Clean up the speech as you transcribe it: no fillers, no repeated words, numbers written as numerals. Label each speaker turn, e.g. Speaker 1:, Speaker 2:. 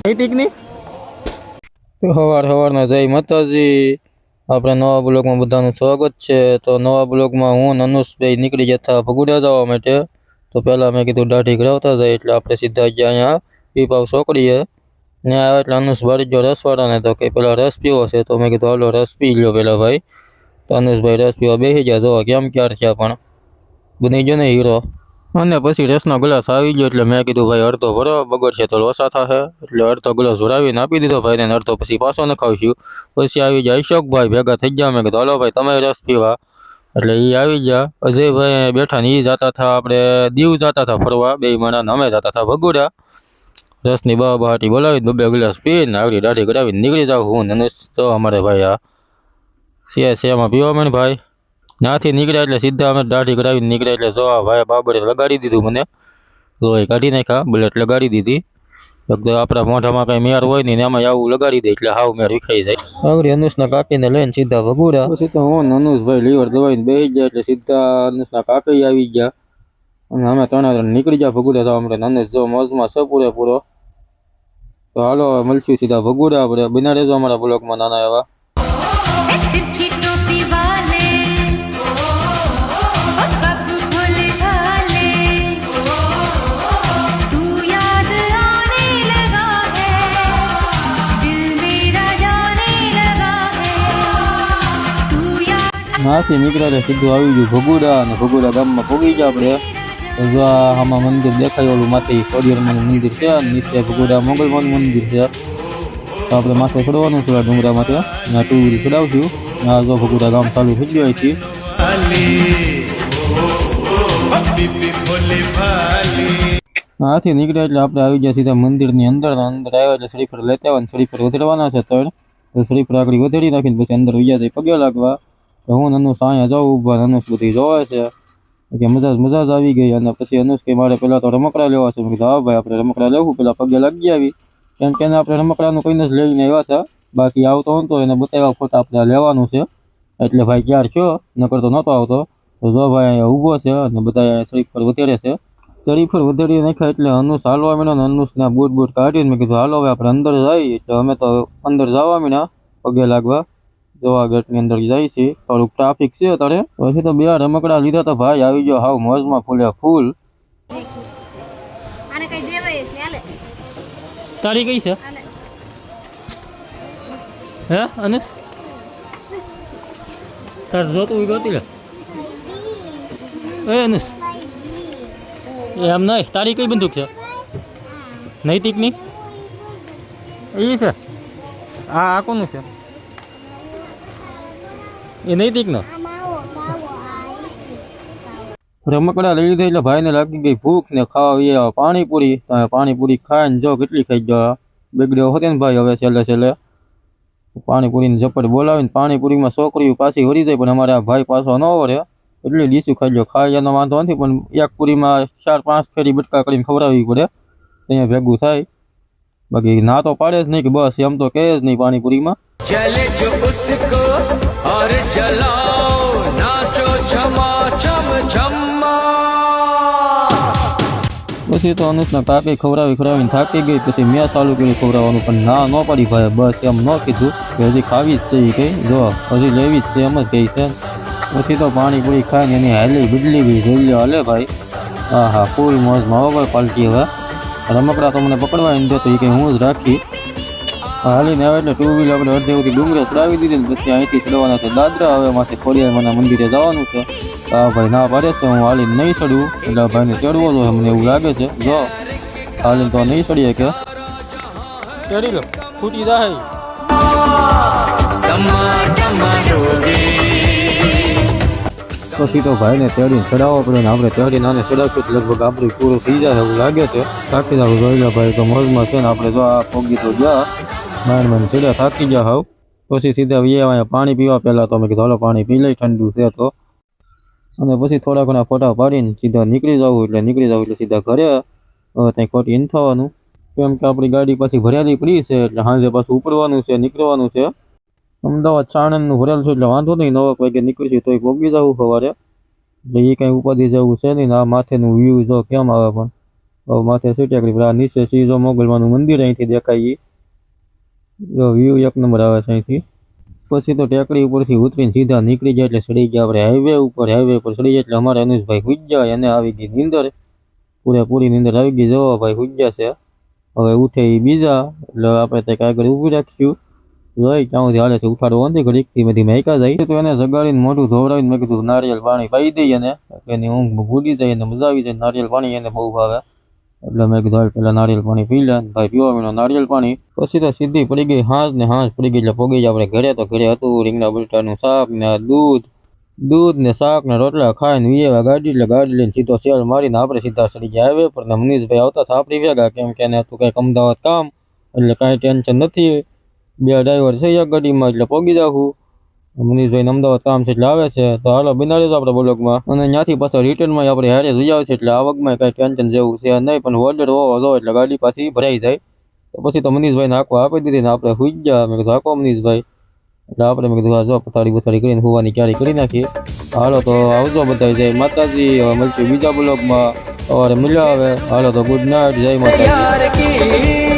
Speaker 1: નૈતિકની સવારના જય માતાજી। આપણે નવા બ્લોગમાં બધાનું સ્વાગત છે। તો નવા બ્લોગમાં હું અનુષભાઈ નીકળી જતા ભગુડા જવા માટે। તો પહેલાં મેં કીધું દાઢી કરાવતા જાય એટલે આપણે સીધા ગયા અહીંયા પીપાવ ચોકડીએ ને આવે એટલે અનુષભાઈ જો રસવાળાને તો કે પેલા રસ પીવો છે। તો મેં કીધું હાલો રસ પી લ્યો પેલા ભાઈ। તો અનુષભાઈ રસ પીવા બેસી ગયા, જોવા કેમ ક્યાર થયા પણ બની ગયો ને હીરો। અને પછી રસનો ગ્લાસ આવી ગયો એટલે મેં કીધું ભાઈ અડધો ભરો, બગડશે તો લોસા થશે એટલે અડધો ગ્લાસ ભરાવીને આપી દીધો ભાઈને, અડધો પછી પાછો નખાવશું। પછી આવી ગયા અશોકભાઈ ભેગા થઈ ગયા। મેં કીધું હાલો ભાઈ તમે રસ પીવા, એટલે એ આવી ગયા। અજયભાઈ બેઠા ને એ જતા હતા આપણે દીવ જતા હતા ફરવા, બે માણસ અમે જતા હતા ભગુડા। રસની બહાટી બોલાવી બબે ગ્લાસ પીને આવડી દાઢી કરાવીને નીકળી જાવ હું ધનુષ। તો અમારે ભાઈ આ સેમાં પીવા મને ભાઈ ત્યાંથી નીકળ્યા એટલે સીધા અમે દાઢી કરાવીને નીકળ્યા એટલે જો ભાઈ બાબરે લગાડી દીધું મને, લોહી કાઢી નાખ્યા, બુલેટ લગાડી દીધી। આપણા મોઢામાં કઈ મેર હોય નહીં ને એમાં આવું લગાડી દે એટલે હાવ મેર વિખાઈ જાય। આગળ અનુષના કાકીને લઈને સીધા ભગુડા। પછી તો હું અનુષભાઈ લીવર દવાઈને બેસી ગયા એટલે સીધા અનુષના કાકી આવી ગયા અને અમે ત્રણ નીકળી ગયા ભગુડા જવા માટે। અનુષ જો મોજમાં છે પૂરેપૂરો। તો હાલો મળશું સીધા ભગુડા આપણે, બના રહેજો અમારા બ્લોગમાં નાના એવા। ત્યાંથી નીકળ્યા સીધું આવી ગયું ભગુડા અને ભગુડા ગામમાં પહોંચી ગયા આપણે। આમાં મંદિર દેખાય ઓલું માથે ખોડિયારમાંનું મંદિર છે અને નીચે ભગુડા મોગલમાનું મંદિર છે। તો આપણે માથે ચડવાનું છે ડુંગરા માથે, ત્યાં ટુ વ્હીલ ચડાવશું। આ જો ભગુડા ગામ ચાલુ થઈ ગયું અહીંથી। ત્યાંથી નીકળ્યા એટલે આપણે આવી ગયા સીધા મંદિરની અંદર આવ્યા એટલે શ્રીફળ લેતા આવ્યા, શ્રીફળ વધારવાના છે ત્રણ। તો શ્રીફળ આગળ વધારી નાખીને પછી અંદર વૈયા જાય પગે લાગવા। તો હું અનુષ અહીંયા જાઉં ઊભા, અનુષ બધી જોવે છે કે મજા જ આવી ગઈ। અને પછી અનુષ કે મારે પહેલાં તો રમકડા લેવા છે। મેં કીધું હા ભાઈ આપણે રમકડા લેવું, પહેલાં પગે લાગી આવી કેમ કે એને આપણે રમકડાનું કહીને જ લઈને આવ્યા હતા, બાકી આવતો હતો એને બતાવ્યા ફોટા આપણે લેવાનું છે એટલે ભાઈ ક્યાર છો નકર તો નહોતો આવતો। તો જો ભાઈ અહીંયા ઊભો છે અને બધા શ્રીફળ વધારે છે। શ્રીફળ વધારી નાખ્યા એટલે અનુષ હાલવા માંડ્યો ને અનુષના બૂટ કાઢીને મેં કીધું હાલો હવે આપણે અંદર જઈએ। એટલે અમે તો અંદર જવા માંડ્યા પગે લાગવા। જોવા ગેટની અંદર જાય છે, થોડુંક ટ્રાફિક છે અત્યારે। પછી તો બે રમકડા લીધા તો ભાઈ આવી ગયો હાવ મોજમાં ફૂલે ફૂલ। તારી કઈ છે હે અનુષ? તાર જોતું હોય ગોતી લે એ અનુષ, એમ નહીં તારી કઈ બંદૂક છે? નૈતિકની એ છે? આ કોનું છે? એ નૈતિકનો રમકડા લઈ લીધા એટલે ભાઈને લાગી ગઈ ભૂખ ને ખાવા પાણીપુરી। પાણીપુરી ખાઈને જો કેટલી ખાઈ ગયો, બગડ્યો હોતે ને ભાઈ હવે છેલ્લે પાણીપુરીની ઝપટ બોલાવીને પાણીપુરીમાં છોકરીઓ પાછી વળી જાય, પણ અમારે આ ભાઈ પાછો ન વળે એટલી ડીશું ખાઈ ગયો। ખાઈ એનો વાંધો નથી પણ એક પૂરીમાં 4-5 ફેરી બટકા કરીને ખવડાવવી પડે અહીંયા ભેગું થાય, બાકી ના તો પાડે જ નહીં કે બસ એમ તો કહે જ નહીં પાણીપુરીમાં। પછી તો અનુષના કાકી ખવડાવીને થાકી ગઈ, પછી મેં ચાલુ કર્યું ખવડાવવાનું પણ ના ન પાડી ભાઈ, બસ એમ ન કીધું કે હજી ખાવી જ છે એ કઈ, જો હજી લેવી જ છે એમ જ કહી છે। પછી તો પાણીપુરી ખાઈને એની હાલી બદલી ગઈ, જોઈ લો હાલે ભાઈ। હા હા ફૂલ મોજમાં હો ભાઈ પાલટી। હવે રમકડા તો મને પકડવા દો તો એ કંઈ હું જ રાખી હાલીને આવે એટલે ટુ વ્હીલ આપણે અડધે સુધી ડુંગરે ચડાવી દીધી ને પછી અહીંથી ચડવાના છે દાદરા। હવે માથે ખોડિયારમાંના મંદિરે જવાનું છે। હા ભાઈ ના પાડે છે હું હાલીને નહીં ચડવું એટલે ભાઈને ચડવો જોઈએ મને એવું લાગે છે। જો હાલીને તો નહીં ચડીએ કે ચડી લો ફૂટી જાય। પછી તો ભાઈને તેડીને ચડાવવો પડે ને આપણે તેડીને આને ચડાવશું તો લગભગ આપણું પૂરું થઈ જાય એવું લાગે છે। થાકી જાવ જોઈ ભાઈ તો મોજમાં છે ને આપણે જો આ પોગી તો ગયા માંડ ચડ્યા થાકી ગયા હાવ। પછી સીધા અહીંયા પાણી પીવા પહેલાં તો અમે કીધું હાલો પાણી પી લઈ ઠંડુ છે તો, અને પછી થોડા ઘણા ફોટા પાડીને સીધા નીકળી જવું એટલે સીધા ઘરે। હવે ત્યાં ખોટી ઇન થવાનું કેમ કે આપણી ગાડી પાછી ભરેલી પડી છે એટલે સાંજે પાછું ઉપડવાનું છે નીકળવાનું છે। અમદાવાદ સાણંદનું ભરેલ છે એટલે વાંધો નહીં, 9 વાગે નીકળીશું તોય પહોંચી જવું સવારે એટલે એ કંઈ ઉપાધિ જવું છે નહીં। આ માથેનું વ્યૂ જો કેમ આવે પણ હવે માથે છે ટેકરી પર. આ નીચે છે જો મોગલમાનું મંદિર અહીંથી દેખાય ઈ. જો વ્યૂ એક નંબર આવે છે અહીંથી. પછી તો ટેકરી ઉપરથી ઉતરીને સીધા નીકળી જાય એટલે ચડી ગયા આપણે હાઈવે ઉપર. હાઈવે પર ચડી જાય એટલે અમારે અનુષભાઈ હુઈ જાય, એને આવી ગઈ નીંદર, પૂરેપૂરી નીંદર આવી ગઈ. જો ભાઈ હુઈ ગયા છે. હવે ઉઠે એ બીજા એટલે આપણે ત્યાં આગળ ઊભી રાખશું. જોઈ ક્યાં સુધી હાલે છે, ઉઠાડવો નથી ઘડીક ધીમે ધીમે આયકા જાય. તો એને જગાડીને મોઢું ધોવડાવીને મેં કીધું નારિયેલ પાણી પાઈ દઈએ ને, એની ઊંઘ ભૂલી જાય અને મજા આવી જાય. નારિયેલ પાણી એને બહુ ભાવે એટલે મેં કીધું પેલા નારિયેલ પાણી પી લે. ભાઈ પીવા મીનો નારિયેલ પાણી. પછી તો સીધી પડી ગઈ હાંજ પડી ગઈ એટલે પોગી જાય આપણે ઘરે. તો ઘરે હતું રીંગણા બટાટાનું શાક ને દૂધ ને શાક ને રોટલા ખાઈને વીએવા ગાડી. એટલે ગાડી લઈને સીધો સેલ મારીને આપણે સીધા ચડી ગયા હાઈવે પર. ને મનીષભાઈ આવતા હતા આપણી ભેગા, કેમ કે એને હતું કંઈક અમદાવાદ કામ, એટલે કાંઈ ટેન્શન નથી. બે ડ્રાઈવર છે એક ગાડીમાં એટલે પોગી જાઉં. મનીષભાઈને અમદાવાદ કામ છે એટલે આવે છે. તો હાલો બનાવી દો આપણે બ્લોગમાં. અને ત્યાંથી પાછા રિટર્નમાં આપણે હારે જઈ આવશે એટલે આવકમાં કાંઈ ટેન્શન જેવું છે નહીં. પણ ઓર્ડર હોવો જો એટલે ગાડી પાછી ભરાઈ જાય. તો પછી તો મનીષભાઈને આંખો આપી દીધી ને આપણે હુઈ ગયા. મેં કીધું આંખો મનીષભાઈ, એટલે આપણે મેં કીધું જો પથારી કરીને હોવાની ક્યારી કરી નાખી. હાલો તો આવજો બધા, જય માતાજી. હવે મળશું બીજા બ્લોગમાં, સવારે મળ્યા આવે. હાલો તો ગુડ નાઇટ, જય માતાજી.